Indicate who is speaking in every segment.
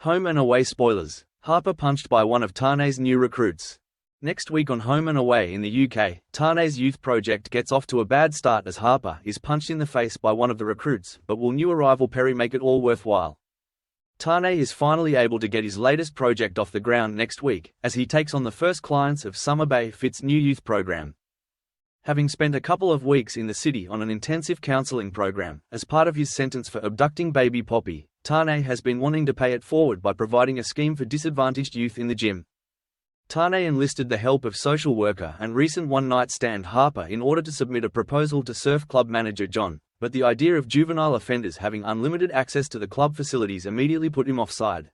Speaker 1: Home and away spoilers. Harper punched by one of Tane's new recruits. Next week on Home and Away in the UK, Tane's youth project gets off to a bad start as Harper is punched in the face by one of the recruits, but will new arrival Perri make it all worthwhile? Tane is finally able to get his latest project off the ground next week, as he takes on the first clients of Summer Bay Fit's new youth program. Having spent a couple of weeks in the city on an intensive counseling program, as part of his sentence for abducting baby Poppy, Tane has been wanting to pay it forward by providing a scheme for disadvantaged youth in the gym. Tane enlisted the help of social worker and recent one-night stand Harper in order to submit a proposal to surf club manager John, but the idea of juvenile offenders having unlimited access to the club facilities immediately put him offside.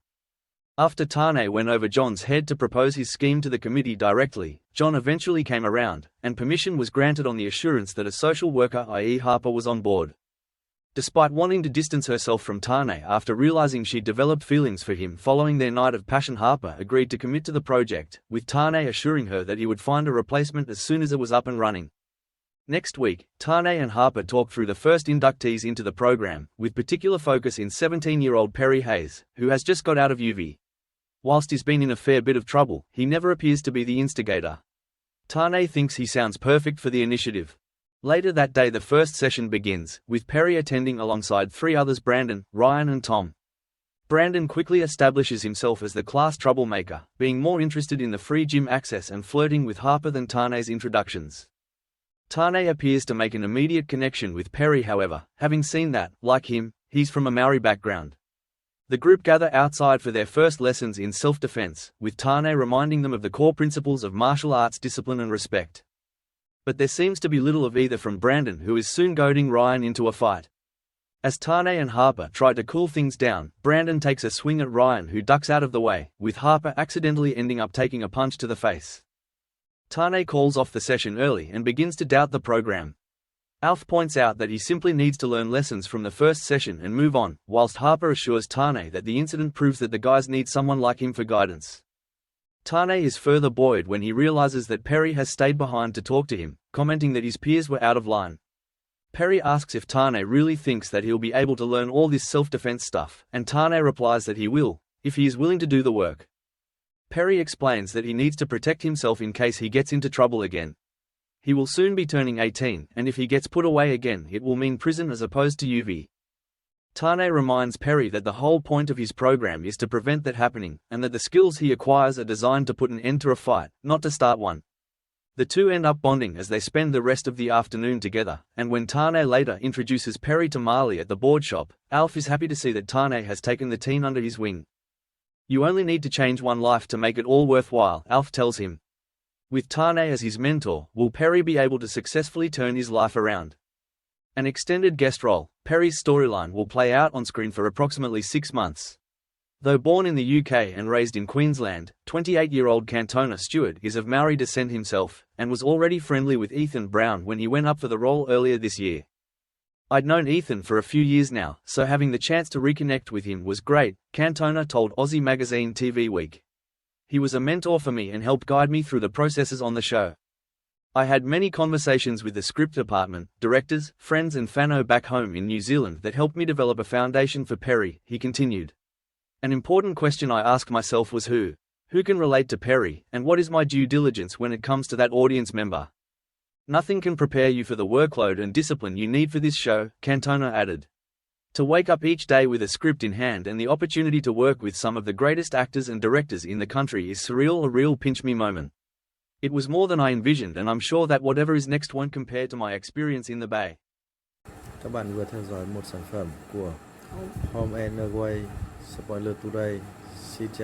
Speaker 1: After Tane went over John's head to propose his scheme to the committee directly, John eventually came around, and permission was granted on the assurance that a social worker, i.e. Harper, was on board. Despite wanting to distance herself from Tane after realizing she'd developed feelings for him following their night of passion, Harper agreed to commit to the project, with Tane assuring her that he would find a replacement as soon as it was up and running. Next week, Tane and Harper talk through the first inductees into the program, with particular focus in 17-year-old Perri Hayes, who has just got out of UV. Whilst he's been in a fair bit of trouble, he never appears to be the instigator. Tane thinks he sounds perfect for the initiative. Later that day the first session begins, with Perri attending alongside three others: Brandon, Ryan and Tom. Brandon quickly establishes himself as the class troublemaker, being more interested in the free gym access and flirting with Harper than Tane's introductions. Tane appears to make an immediate connection with Perri, however, having seen that, like him, he's from a Maori background. The group gather outside for their first lessons in self-defense, with Tane reminding them of the core principles of martial arts discipline and respect. But there seems to be little of either from Brandon, who is soon goading Ryan into a fight. As Tane and Harper try to cool things down, Brandon takes a swing at Ryan, who ducks out of the way, with Harper accidentally ending up taking a punch to the face. Tane calls off the session early and begins to doubt the program. Alf points out that he simply needs to learn lessons from the first session and move on, whilst Harper assures Tane that the incident proves that the guys need someone like him for guidance. Tane is further buoyed when he realizes that Perri has stayed behind to talk to him, commenting that his peers were out of line. Perri asks if Tane really thinks that he'll be able to learn all this self-defense stuff, and Tane replies that he will, if he is willing to do the work. Perri explains that he needs to protect himself in case he gets into trouble again. He will soon be turning 18, and if he gets put away again it will mean prison as opposed to UV. Tane reminds Perri that the whole point of his program is to prevent that happening, and that the skills he acquires are designed to put an end to a fight, not to start one. The two end up bonding as they spend the rest of the afternoon together, and when Tane later introduces Perri to Marley at the board shop, Alf is happy to see that Tane has taken the teen under his wing. "You only need to change one life to make it all worthwhile," Alf tells him. With Tane as his mentor, will Perri be able to successfully turn his life around? An extended guest role, Perri's storyline will play out on screen for approximately 6 months. Though born in the UK and raised in Queensland, 28-year-old Cantona Stewart is of Maori descent himself, and was already friendly with Ethan Brown when he went up for the role earlier this year. "I'd known Ethan for a few years now, so having the chance to reconnect with him was great," Cantona told Aussie magazine TV Week. "He was a mentor for me and helped guide me through the processes on the show. I had many conversations with the script department, directors, friends and whānau back home in New Zealand that helped me develop a foundation for Perri," he continued. "An important question I asked myself was who can relate to Perri, and what is my due diligence when it comes to that audience member? Nothing can prepare you for the workload and discipline you need for this show," Cantona added. "To wake up each day with a script in hand and the opportunity to work with some of the greatest actors and directors in the country is surreal, a real pinch-me moment. It was more than I envisioned, and I'm sure that whatever is next won't compare to my experience in the Bay."
Speaker 2: Các bạn vừa theo dõi một sản phẩm của Home and Away Spoiler Today. Xin chào.